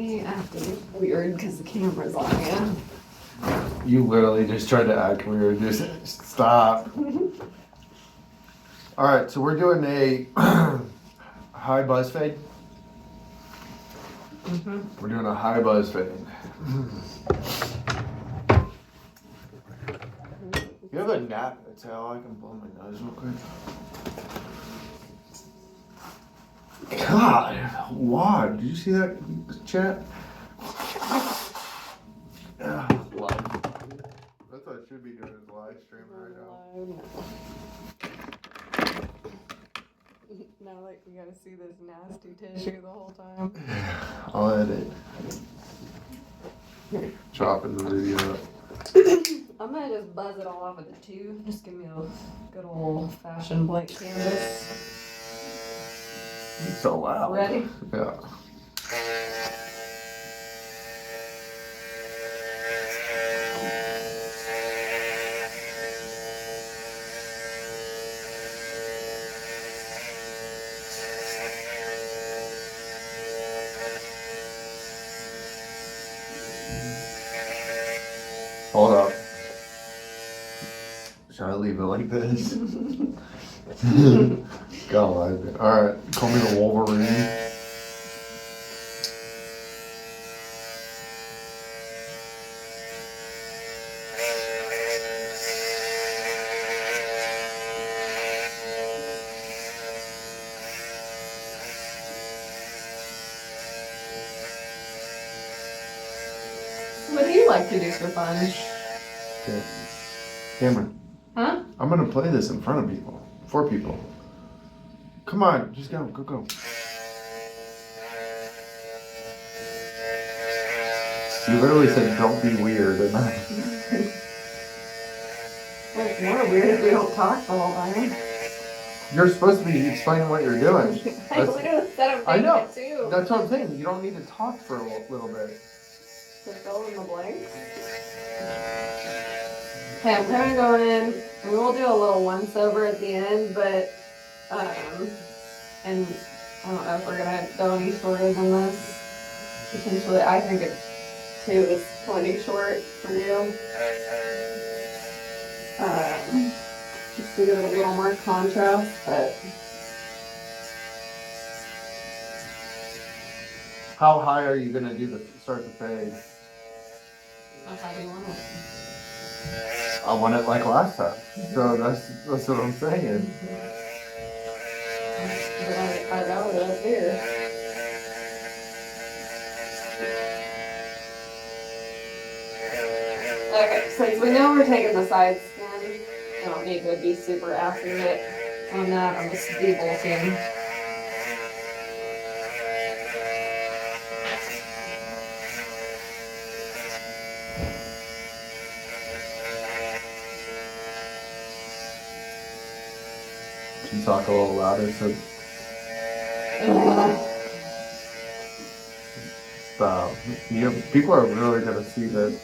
me acting weird because the camera's on you. You literally just tried to act weird. Just stop. All right, so we're doing a high buzz fade. We're doing a high buzz fade. You have a nap tail? I can blow my nose real quick. God, why? Did you see that chat? Live. That's what I should be doing is live streaming right now. Now, like, we gotta see this nasty tissue the whole time. I'll edit. Chopping the video up. I'm gonna just buzz it all off with the two. Just give me a good old fashioned blank canvas. It's so loud. Ready? Yeah. Hold up. Should I leave it like this? Gotta like it. Alright, call me the Wolverine. What do you like to do for fun? Okay. Cameron. Huh? I'm gonna play this in front of people. For people. Come on, just go. You literally said don't be weird and Well, it's more weird if we don't talk the whole time. you're supposed to be explaining what you're doing. I literally said I'm I doing know. it too. That's what I'm saying. You don't need to talk for a little bit. To fill in the blanks. Okay, I'm kind of going in, and we'll do a little once over at the end, but, and I don't know if we're gonna go any shorter than this. Potentially, I think it's 2 is plenty short for you. Just to give it a little more contrast, but. How high are you gonna do start the fade? How high do you want it? I want it like last time. So that's what I'm saying. I got it up here. Okay, so we know we're taking the side skin. I don't need to be super accurate on that. I'm just debulking. Can you talk a little louder so stop. People are really gonna see this.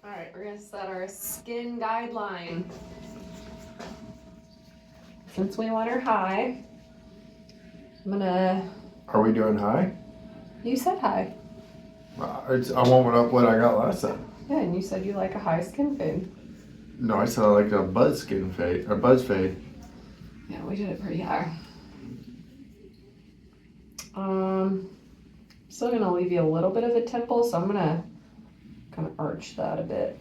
Alright, we're gonna set our skin guideline. Since we want her high, I'm gonna. Are we doing high? You said high. I want what I got last time. Yeah, and you said you like a high skin fade. No, I said I like a buzz skin fade or buzz fade. Yeah, we did it pretty high. Still gonna leave you a little bit of a temple, so I'm gonna kind of arch that a bit.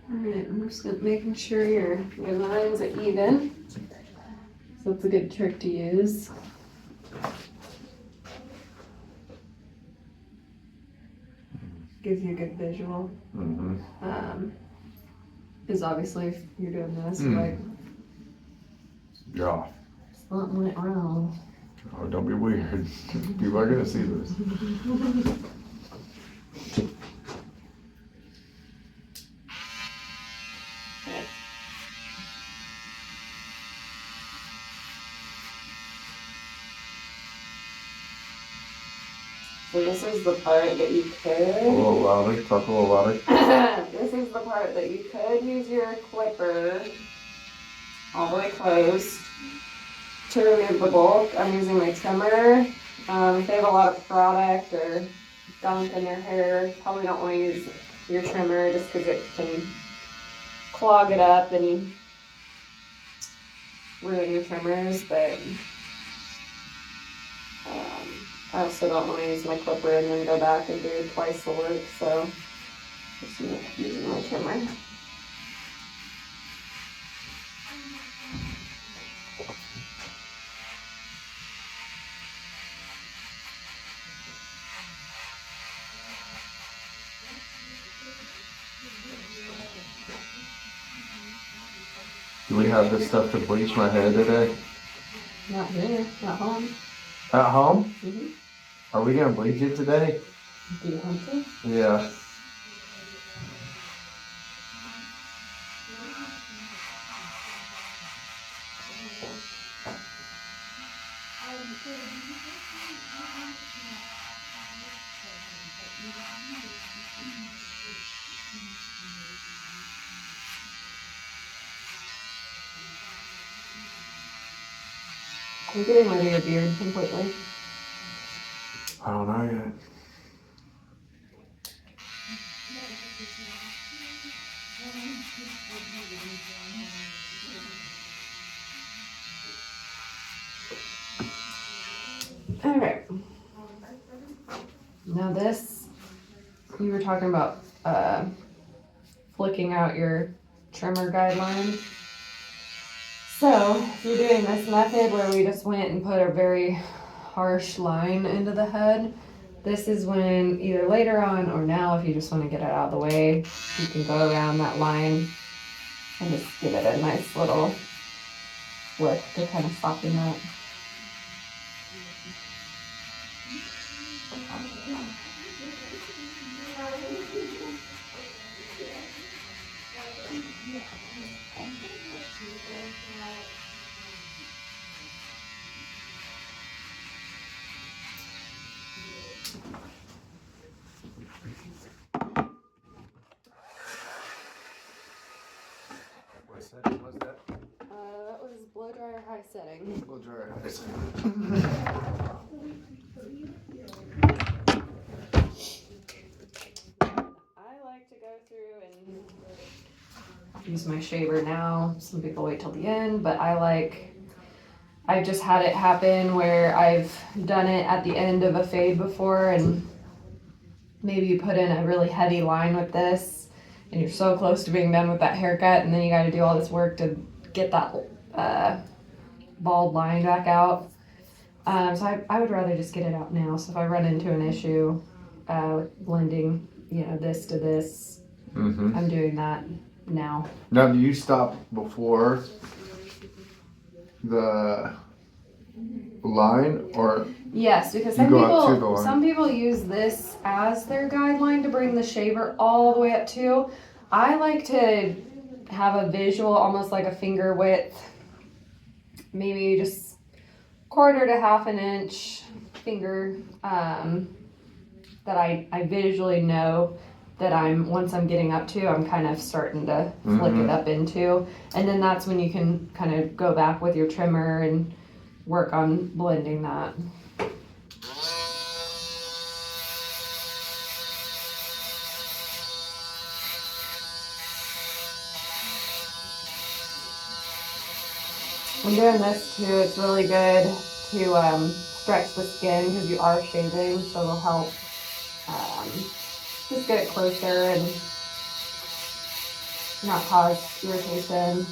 Alright, I'm just making sure your lines are even. So that's a good trick to use. Gives you a good visual. Because obviously if you're doing this, like, yeah. something went wrong. Oh, don't be weird. People are gonna see this. So this is the part that you could. A little louder. Talk a little louder. This is the part that you could use your clipper all the way closed to remove the bulk. I'm using my trimmer. If they have a lot of product or gunk in their hair, probably don't want to use your trimmer just because it can clog it up and ruin your trimmers. But I also don't want to use my clipper and then go back and do twice the work, so just using my trimmer. Do we have this stuff to bleach my hair today? Not here, not home. At home? Mm-hmm. Are we gonna bleach it today? Do you want to? Yeah. I'm getting rid of your beard completely. I don't know yet. Okay. Now this, you were talking about flicking out your trimmer guideline. So if you're doing this method where we just went and put a very harsh line into the head, this is when either later on or now, if you just want to get it out of the way, you can go around that line and just give it a nice little flick to kind of soften that. What's that? What's that? That was blow dryer high setting. Blow dryer high setting. I like to go through and use my shaver now. Some people wait till the end, but I've just had it happen where I've done it at the end of a fade before, and maybe you put in a really heavy line with this and you're so close to being done with that haircut, and then you got to do all this work to get that bald line back out. So I would rather just get it out now. So if I run into an issue with blending, this to this, I'm doing that now. Now, do you stop before the line, or Yes, because some people use this as their guideline to bring the shaver all the way up to. I like to have a visual, almost like a finger width, maybe just quarter to half an inch finger, that I visually know that once I'm getting up to, I'm kind of starting to flick it up into. And then that's when you can kind of go back with your trimmer and work on blending that. I'm doing this too. It's really good to stretch the skin because you are shaving, so it'll help just get it closer and not cause irritation.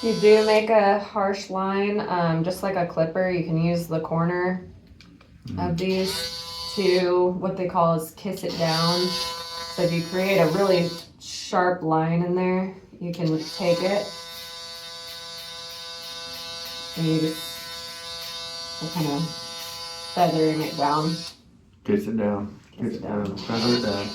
If you do make a harsh line, just like a clipper, you can use the corner of these to what they call is kiss it down. So if you create a really sharp line in there, you can take it and you just are kind of feathering it down. Kiss it down. Kiss it down. Feather it down.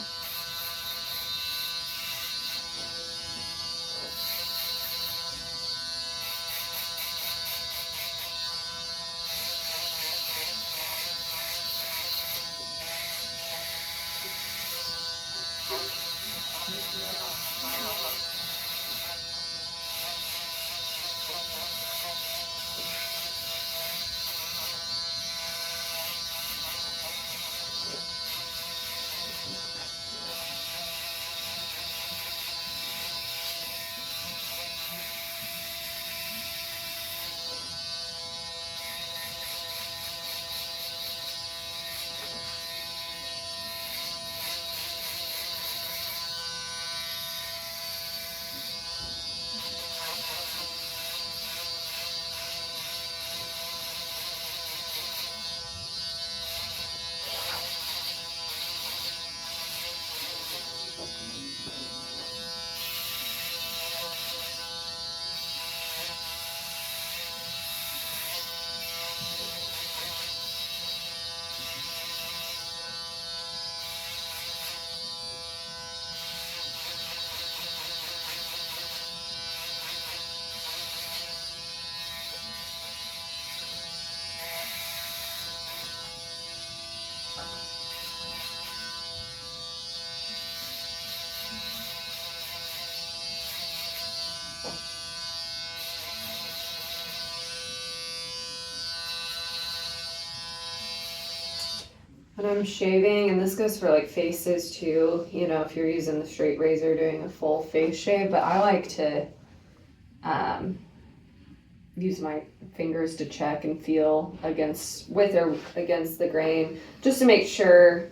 When I'm shaving, and this goes for like faces too, you know, if you're using the straight razor doing a full face shave, but I like to use my fingers to check and feel with or against the grain just to make sure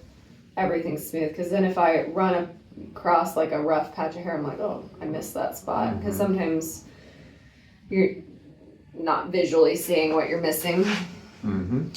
everything's smooth, because then if I run across like a rough patch of hair, I'm like, oh, I missed that spot, because sometimes you're not visually seeing what you're missing. Mm-hmm.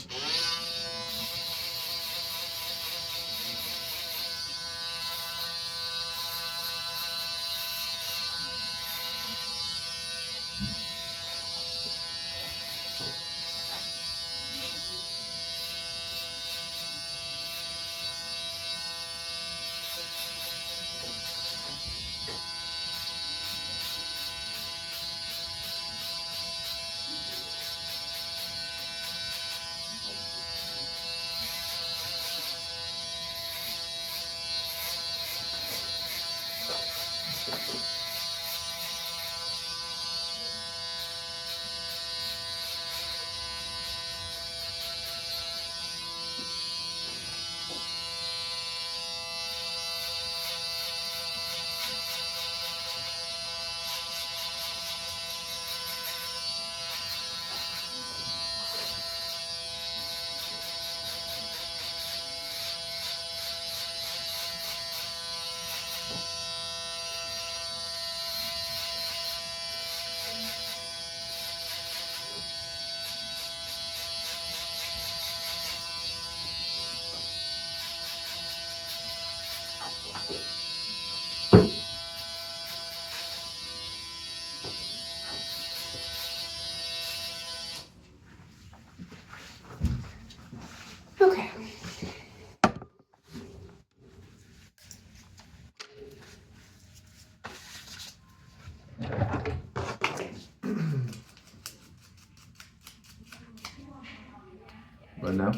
But now?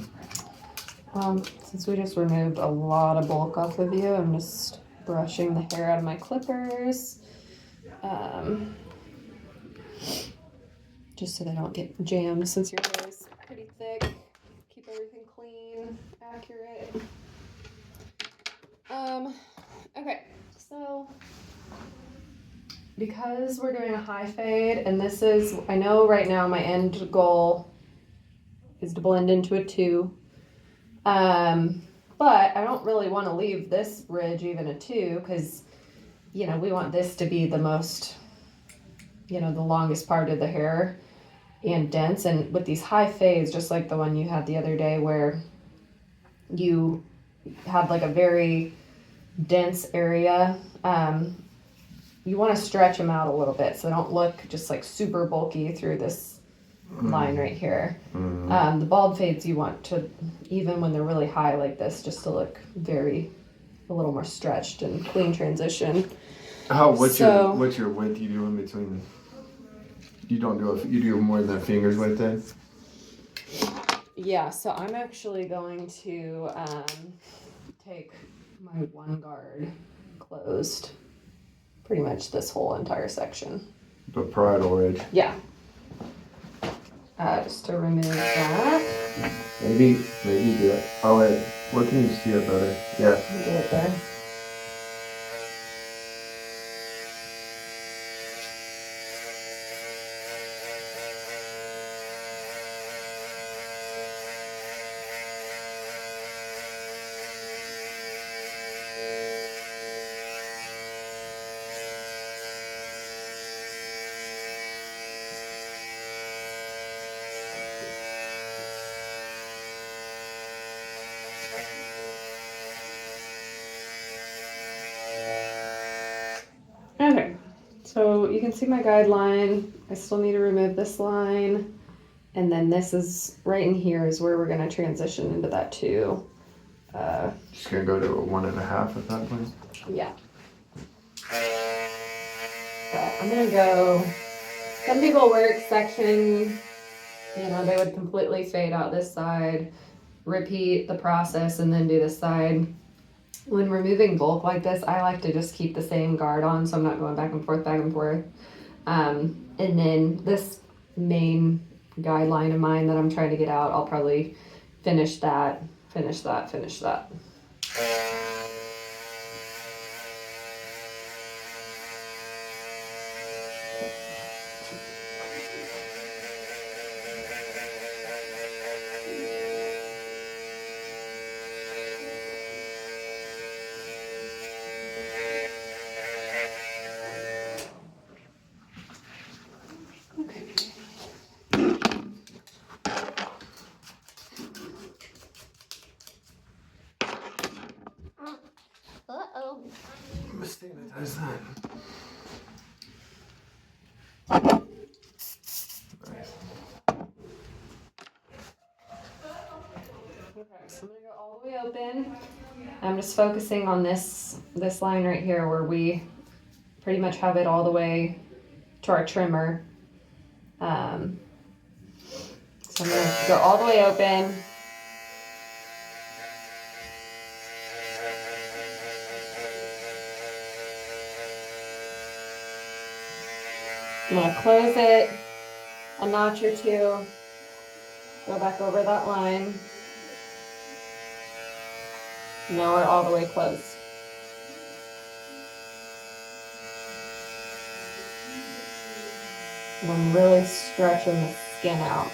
Since we just removed a lot of bulk off of you, I'm just brushing the hair out of my clippers. Just so they don't get jammed since your hair is pretty thick. Keep everything clean, accurate. Okay, so because we're doing a high fade, and this is, I know right now my end goal is to blend into a 2. But I don't really want to leave this ridge even a 2 because, you know, we want this to be the most, you know, the longest part of the hair and dense. And with these high fades, just like the one you had the other day where you had like a very dense area, you want to stretch them out a little bit so they don't look just like super bulky through this line right here. The bald fades you want to, even when they're really high like this, just to look a little more stretched and clean transition. What's your width you do in between? You do more than a finger's width then? Yeah, so I'm actually going to take my one guard closed pretty much this whole entire section. The parietal ridge. Yeah. Just to remove that. Maybe do it. Oh wait, what can you see it better? Yeah. Do it there. Okay, so you can see my guideline. I still need to remove this line. And then this is, right in here is where we're gonna transition into that 2. Just gonna go to a 1.5 at that point? Yeah. So I'm gonna go, some people work section, you know, they would completely fade out this side, repeat the process, and then do this side. When removing bulk like this, I like to just keep the same guard on so I'm not going back and forth. And then this main guideline of mine that I'm trying to get out, I'll probably finish that. Stigmatize that. Nice. Okay, so I'm gonna go all the way open. I'm just focusing on this line right here where we pretty much have it all the way to our trimmer. So I'm gonna go all the way open. I'm gonna close it a notch or 2, go back over that line. Now we're all the way closed. And I'm really stretching the skin out.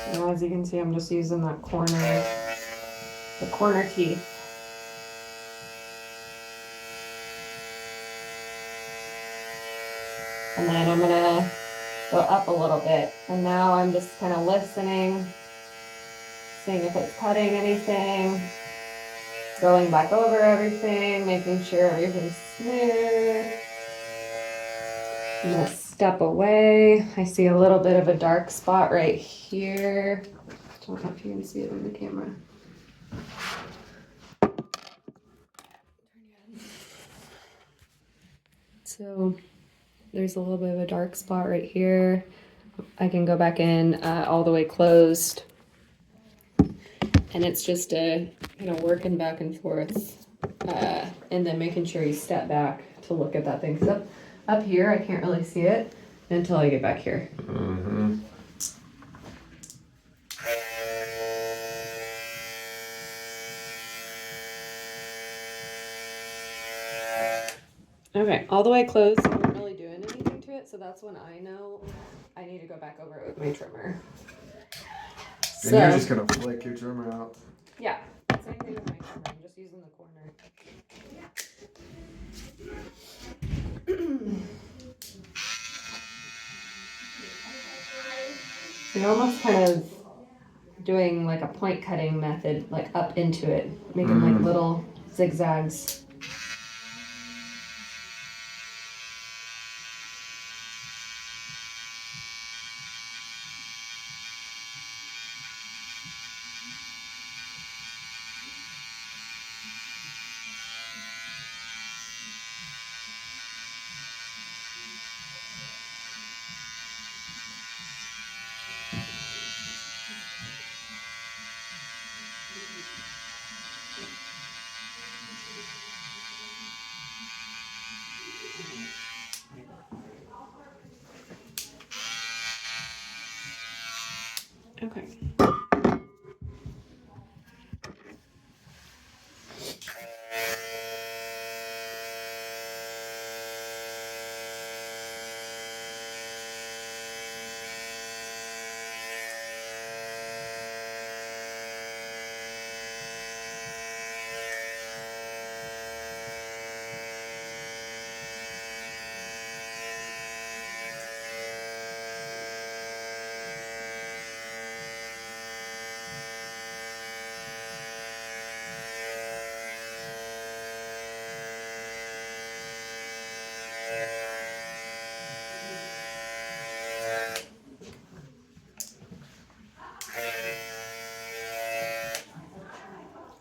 And as you can see, I'm just using that the corner teeth. And then I'm gonna go up a little bit. And now I'm just kind of listening, seeing if it's cutting anything, going back over everything, making sure everything's smooth. I'm gonna step away. I see a little bit of a dark spot right here. I don't know if you can see it on the camera. So there's a little bit of a dark spot right here. I can go back in all the way closed. And it's just a kind of working back and forth. And then making sure you step back to look at that thing. 'Cause up here, I can't really see it until I get back here. Mm-hmm. Okay, all the way closed. I wasn't really doing anything to it, so that's when I know I need to go back over it with my trimmer. And you're just gonna flick your trimmer out. Yeah, same thing with my trimmer. I'm just using the corner. You're almost kind of doing like a point cutting method, like up into it, making like little zigzags. Okay.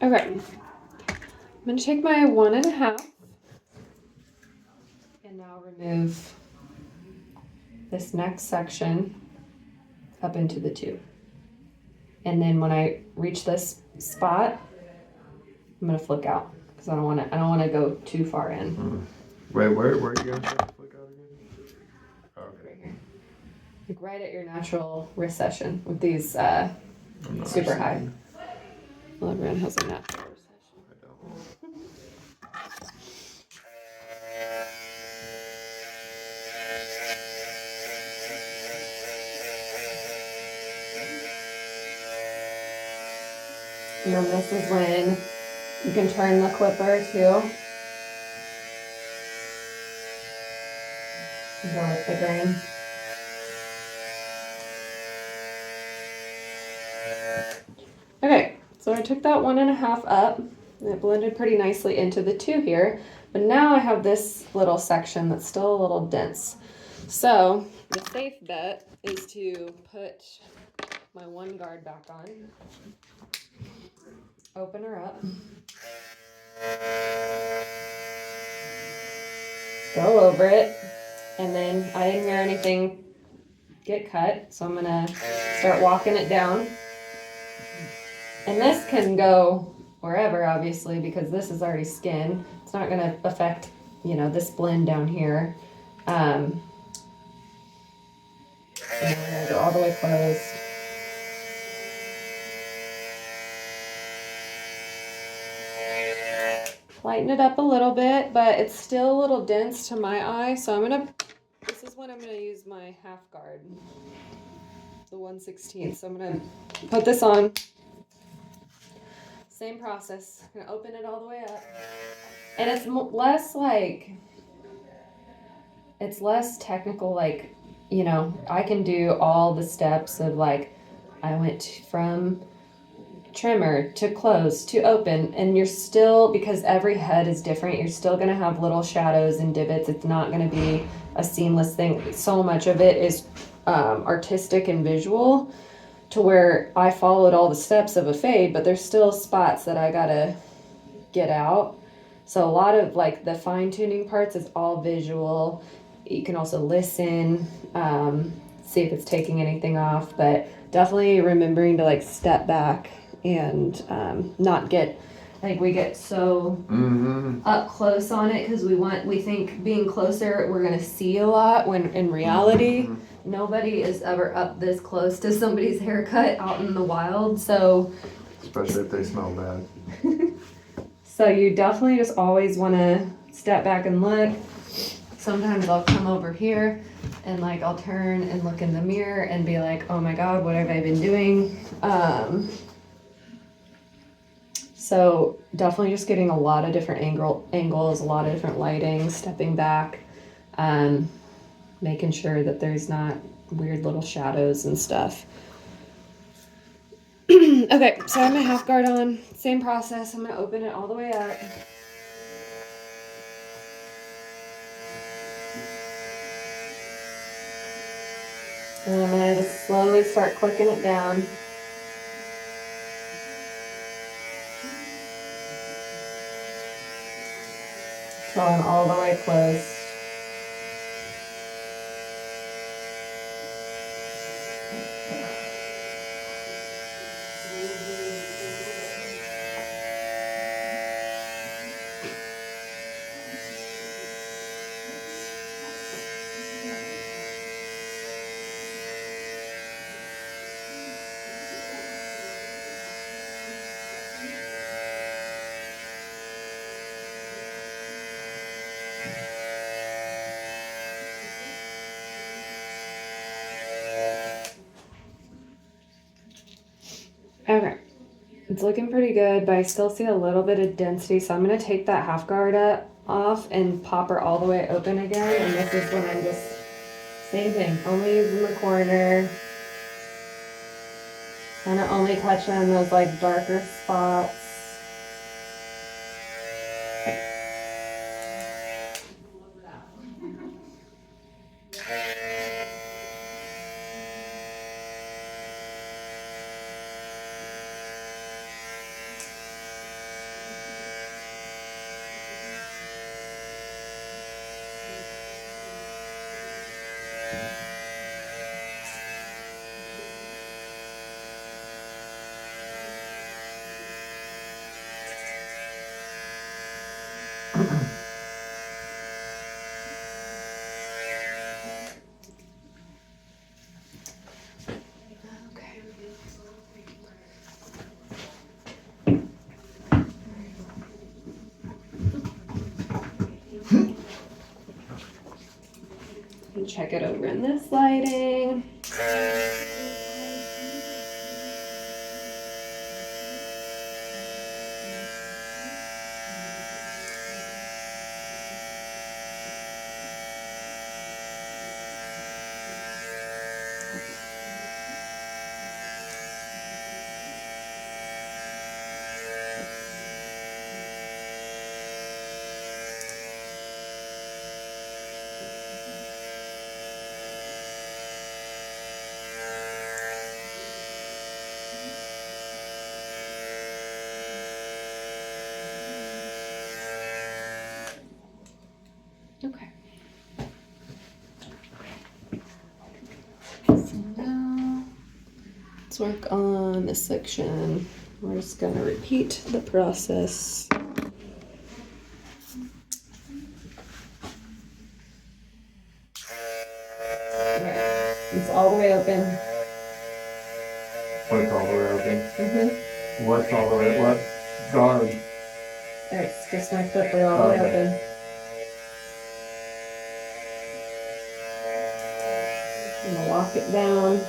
Okay. I'm gonna take my 1.5 and now remove this next section up into the 2. And then when I reach this spot, I'm gonna flick out because I don't want to go too far in. Wait, where are you gonna try to flick out again? Oh, okay. Right here, like right at your natural recession with these super high. Well, everyone has a natural recession. I don't. And then this is when you can turn the clipper too. Go with the grain. Okay, so I took that 1.5 up, and it blended pretty nicely into the 2 here, but now I have this little section that's still a little dense. So the safe bet is to put my 1 guard back on, open her up, go over it, and then I didn't hear anything get cut, so I'm gonna start walking it down. And this can go wherever, obviously, because this is already skin. It's not gonna affect, this blend down here. And then we're gonna go all the way closed. Lighten it up a little bit, but it's still a little dense to my eye, so this is when I'm gonna use my half guard, the 1/16. So I'm gonna put this on. Same process. I'm gonna open it all the way up. And it's less technical, I can do all the steps of I went from trimmer to close to open, and you're still, because every head is different, you're still going to have little shadows and divots. It's not going to be a seamless thing. So much of it is artistic and visual, to where I followed all the steps of a fade, but there's still spots that I gotta get out. So a lot of like the fine tuning parts is all visual. You can also listen, see if it's taking anything off, but definitely remembering to like step back and not get, I think we get so up close on it because we think being closer we're gonna see a lot, when in reality nobody is ever up this close to somebody's haircut out in the wild. So especially if they smell bad. So you definitely just always want to step back and look. Sometimes I'll come over here and like I'll turn and look in the mirror and be like, oh my god, what have I been doing? So definitely just getting a lot of different angles, a lot of different lighting, stepping back, making sure that there's not weird little shadows and stuff. Okay, so I have my half guard on. Same process. I'm going to open it all the way up. And I'm going to just slowly start clicking it down. Till I'm all the way closed. Okay, it's looking pretty good, but I still see a little bit of density, so I'm going to take that half guard off and pop her all the way open again, and this is when I'm just, same thing, only using the corner, kind of only touching on those like darker spots. Check it over in this lighting. Okay. So now let's work on this section. We're just going to repeat the process. Okay. It's all the way open. What's all the way open? What's all the way, what? Guard. It's just my clipper all the way open. I'm gonna lock it down.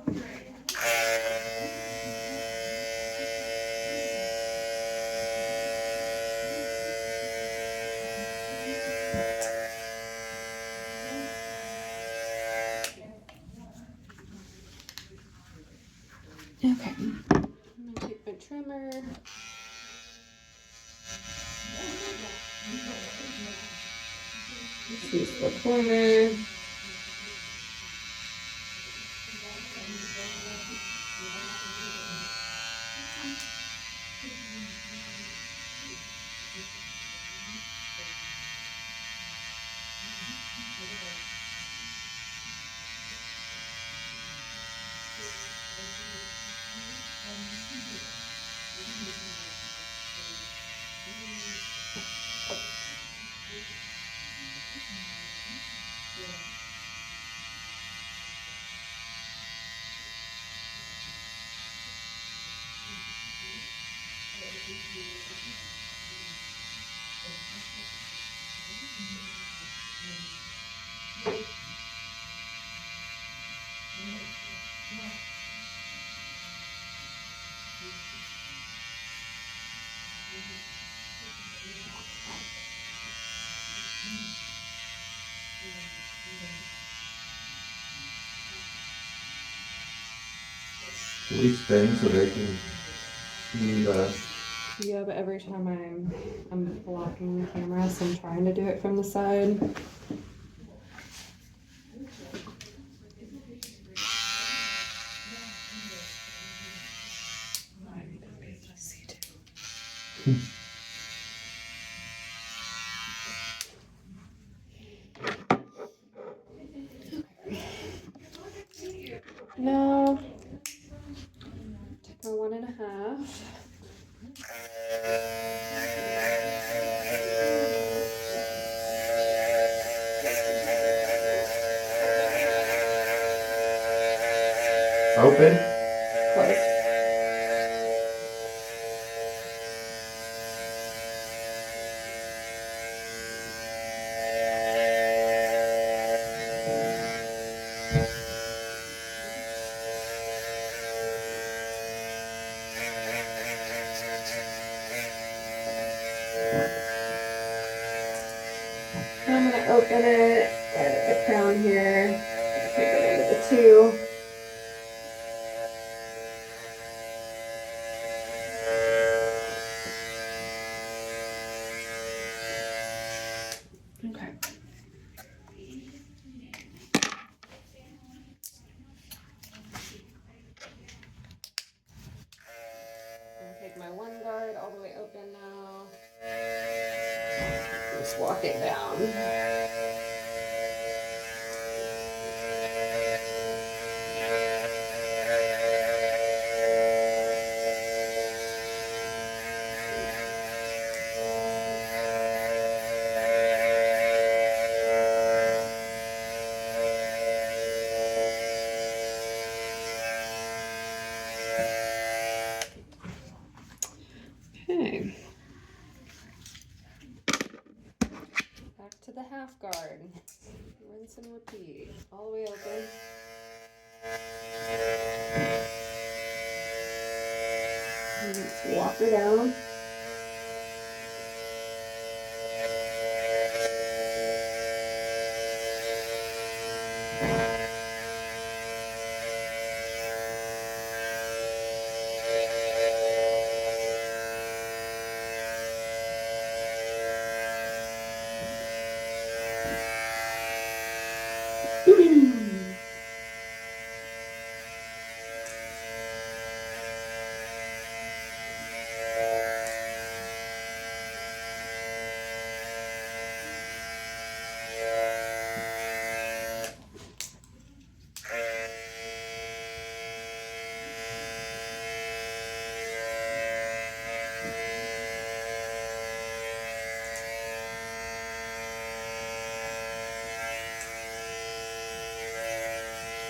Okay, I'm gonna take my trimmer. This is the corner. Least thing so they can see Yeah, but every time I'm blocking the camera, so I'm trying to do it from the side. No, take my 1.5. Open? Close. I'm gonna open it right at the crown here. Take it into the 2. Okay. I'm gonna take my 1 guard all the way open now. Just walk it down. Okay. Back to the half guard. Rinse and repeat. All the way open. And just walk her down.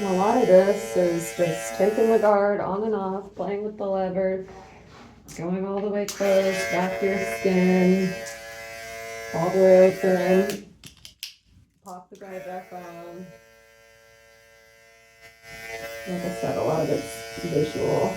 A lot of this is just taking the guard on and off, playing with the lever, going all the way close, back to your skin, all the way open, pop the guard back on. Like I said, a lot of it's visual.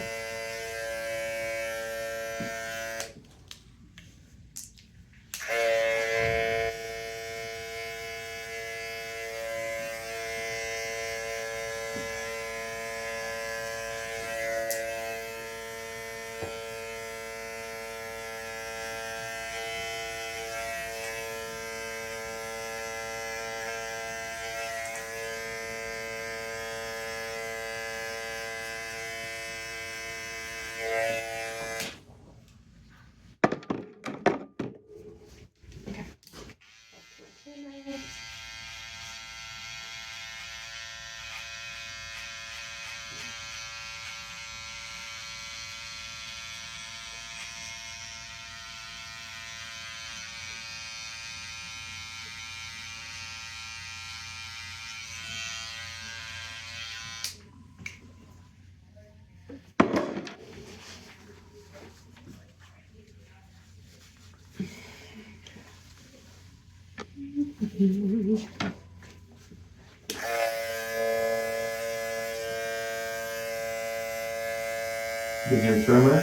Is your trimmer?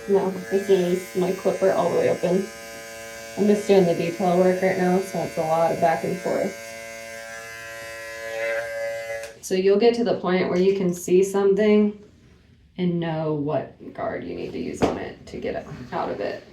No, this is my clipper all the way open. I'm just doing the detail work right now, so it's a lot of back and forth. So you'll get to the point where you can see something and know what guard you need to use on it to get it out of it.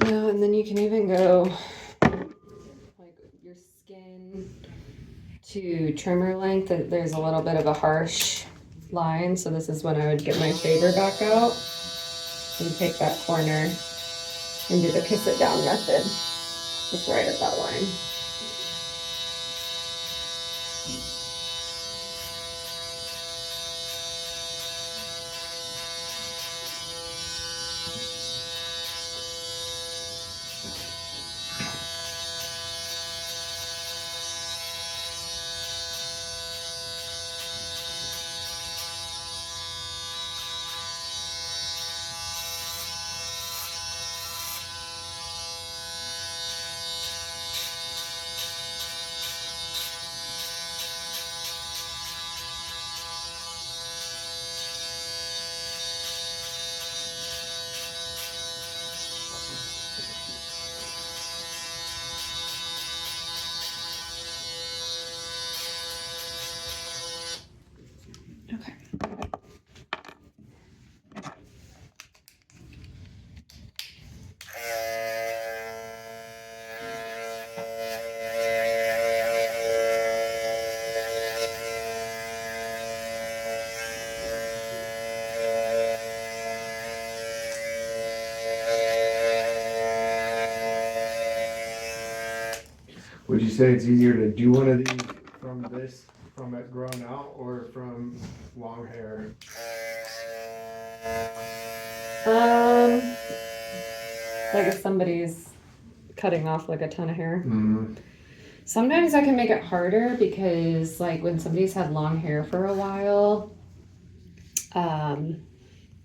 Yeah, and then you can even go like your skin to trimmer length. There's a little bit of a harsh line, so this is when I would get my shaver back out and take that corner and do the kiss it down method, just right at that line. Okay. Would you say it's easier to do one of these from it grown out, or from long hair? Like if somebody's cutting off like a ton of hair. Mm-hmm. Sometimes I can make it harder because like when somebody's had long hair for a while,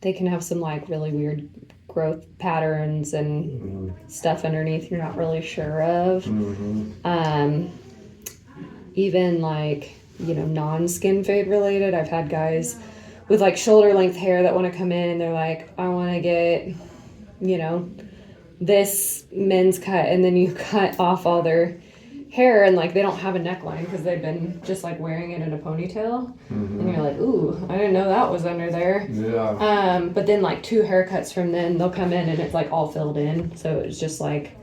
they can have some like really weird growth patterns and stuff underneath you're not really sure of. Even like, you know, non-skin fade related. I've had guys with like shoulder length hair that want to come in and they're like, I want to get, you know, this men's cut, and then you cut off all their hair and like they don't have a neckline because they've been just like wearing it in a ponytail. And you're like, ooh, I didn't know that was under there. Yeah. But then like 2 haircuts from then they'll come in and it's like all filled in, so it's just like,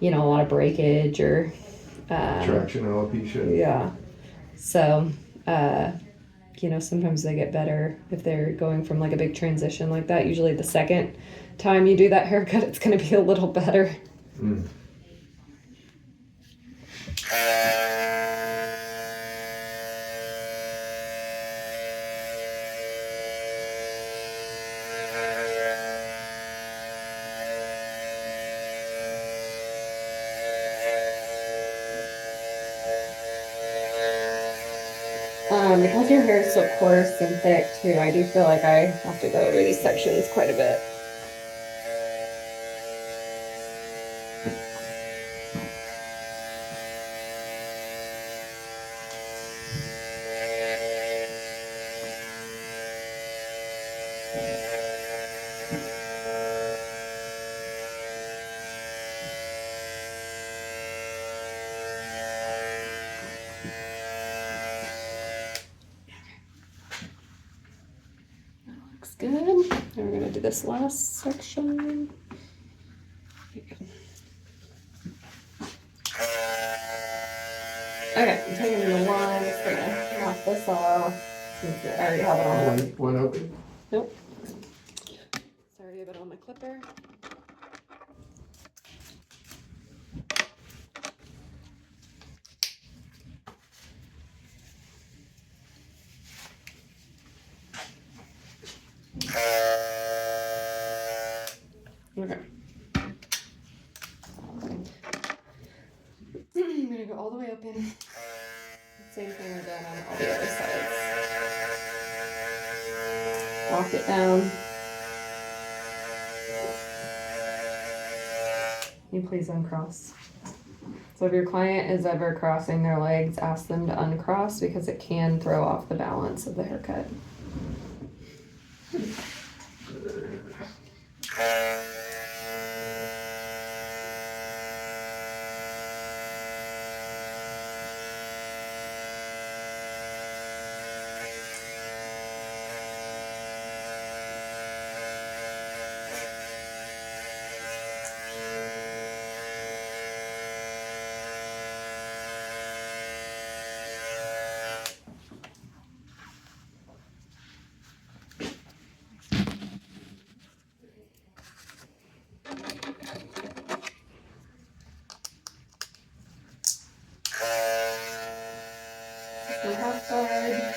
you know, a lot of breakage or traction alopecia. yeah. So You know, sometimes they get better if they're going from like a big transition like that. Usually the second time you do that haircut, it's going to be a little better. Mm. Because your hair is so coarse and thick too, I do feel like I have to go over these sections quite a bit. Looks good. Now we're gonna do this last section. Okay, I'm taking the one. Just gonna knock this off. I already have it on. One open? Nope. It's already a bit on my clipper. Okay. I'm gonna go all the way up in. Same thing I've done on all the other sides. Walk it down. Can you please uncross? So if your client is ever crossing their legs, ask them to uncross because it can throw off the balance of the haircut. Half side.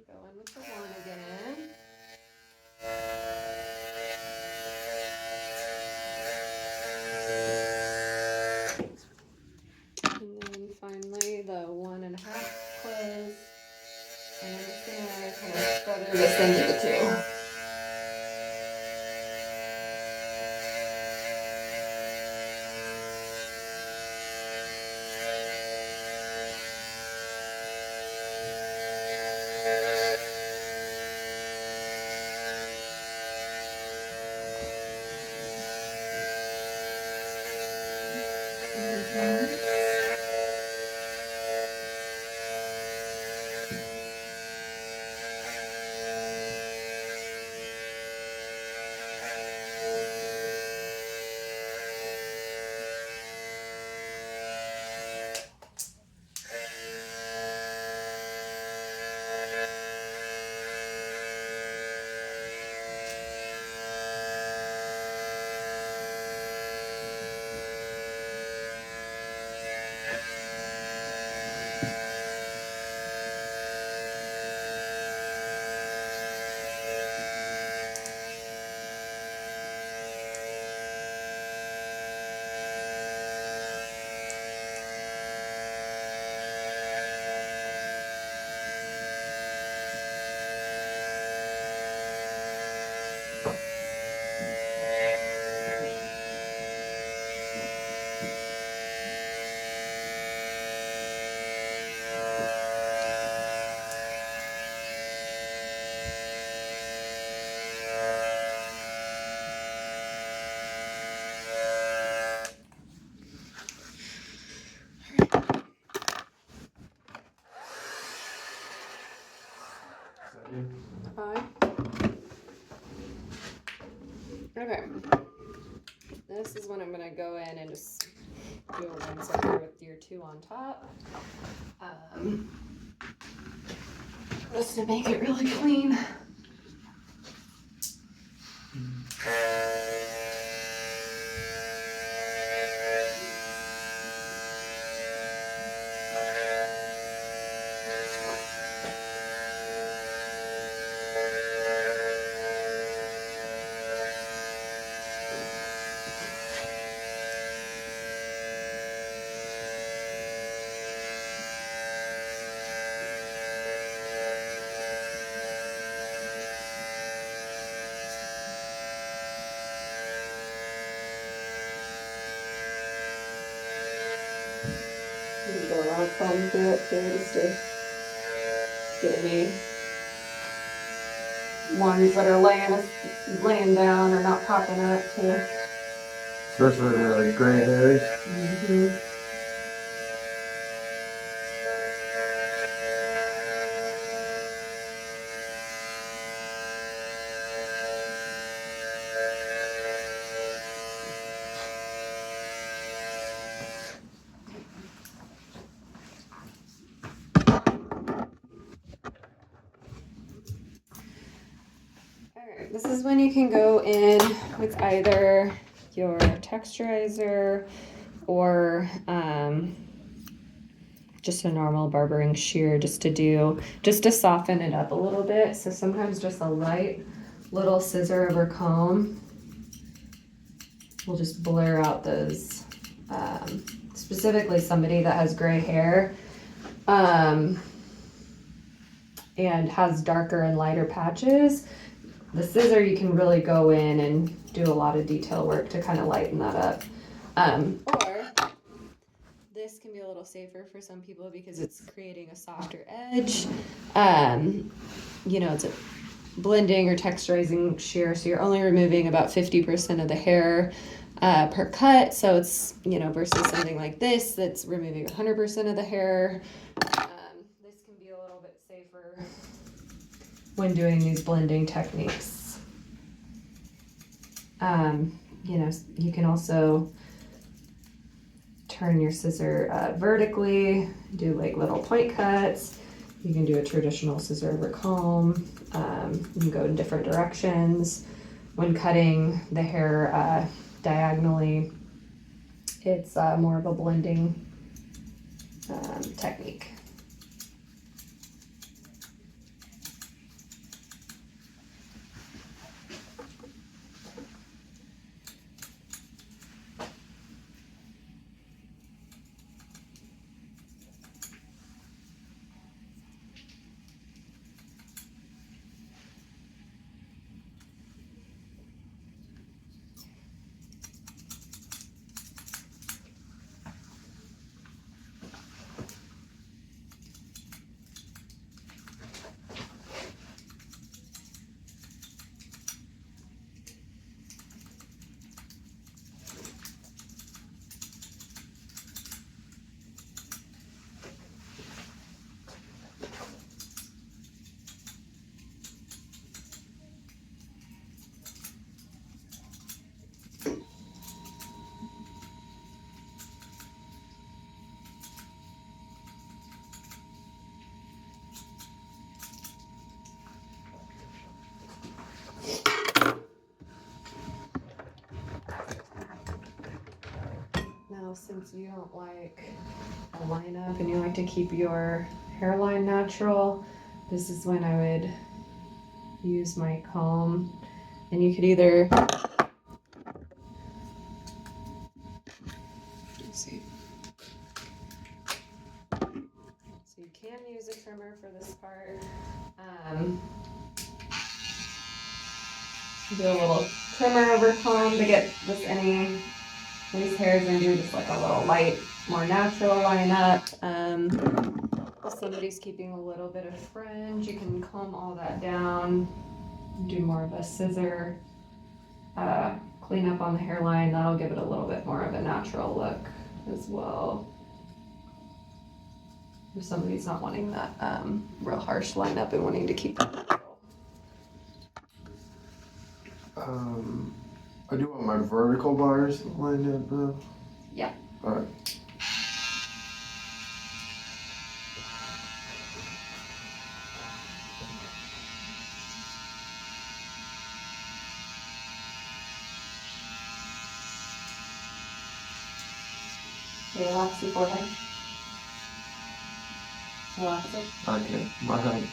Go in with the one again. And then finally the 1.5 close. And I'm just gonna kind of feather this into the two. Okay. This is when I'm gonna go in and just do a rinse over with your 2 on top. Just to make it really clean. You can go around comb through it too, just to get any ones that are laying down or not popping up too. Especially the gray hairs. Mm-hmm. Alright, this is when you can go in with either your texturizer or just a normal barbering shear just to soften it up a little bit. So sometimes just a light little scissor over comb will just blur out those, specifically somebody that has gray hair and has darker and lighter patches. The scissor, you can really go in and do a lot of detail work to kind of lighten that up. Or this can be a little safer for some people because it's creating a softer edge. You know, it's a blending or texturizing shear, so you're only removing about 50% of the hair per cut. So it's, you know, versus something like this that's removing 100% of the hair. This can be a little bit safer when doing these blending techniques. You know, you can also turn your scissor vertically, do like little point cuts. You can do a traditional scissor over comb. You can go in different directions. When cutting the hair diagonally, it's more of a blending technique. Now, since you don't like a lineup and you like to keep your hairline natural, this is when I would use my comb. And you could either, let's see. So you can use a trimmer for this part. Do a little trimmer over comb to get just any these hairs and do just like a little light, more natural lineup. If somebody's keeping a little bit of fringe, you can comb all that down, do more of a scissor clean up on the hairline. That'll give it a little bit more of a natural look as well. If somebody's not wanting that real harsh lineup and wanting to keep it natural. I do want my vertical bars lined up though. Yeah. Alright. Relax your forehead. Relax it. I can't. My height.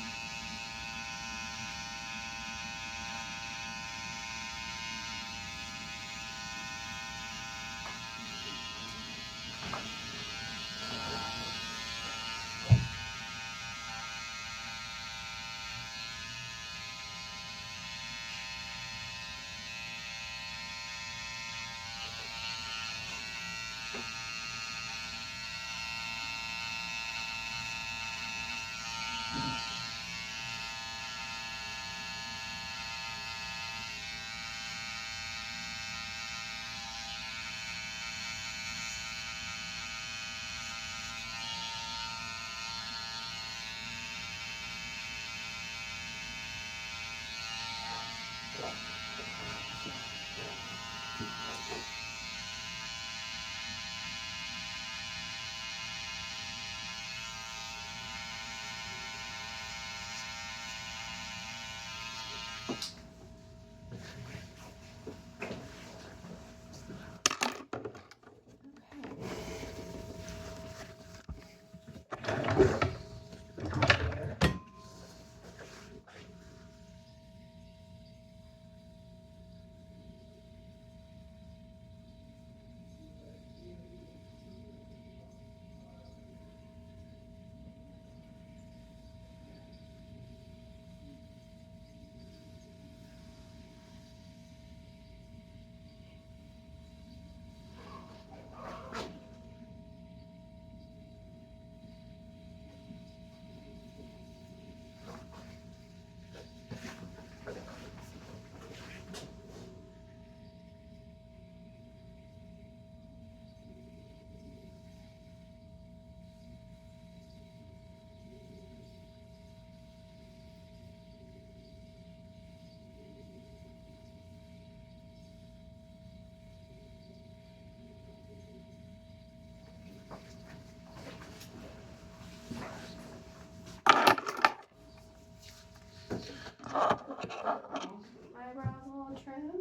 Eyebrows a little trim.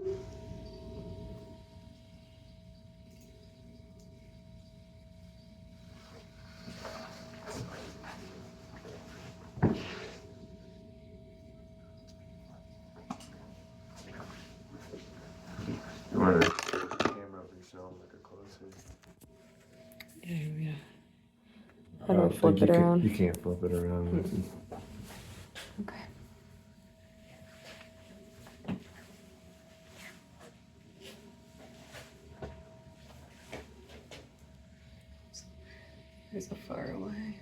You want to camera of yourself like a closer. Yeah. I don't flip it around? You can't flip it around. Okay. There's a far away.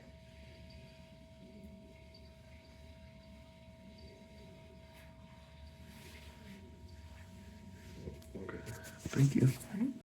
Okay. Thank you.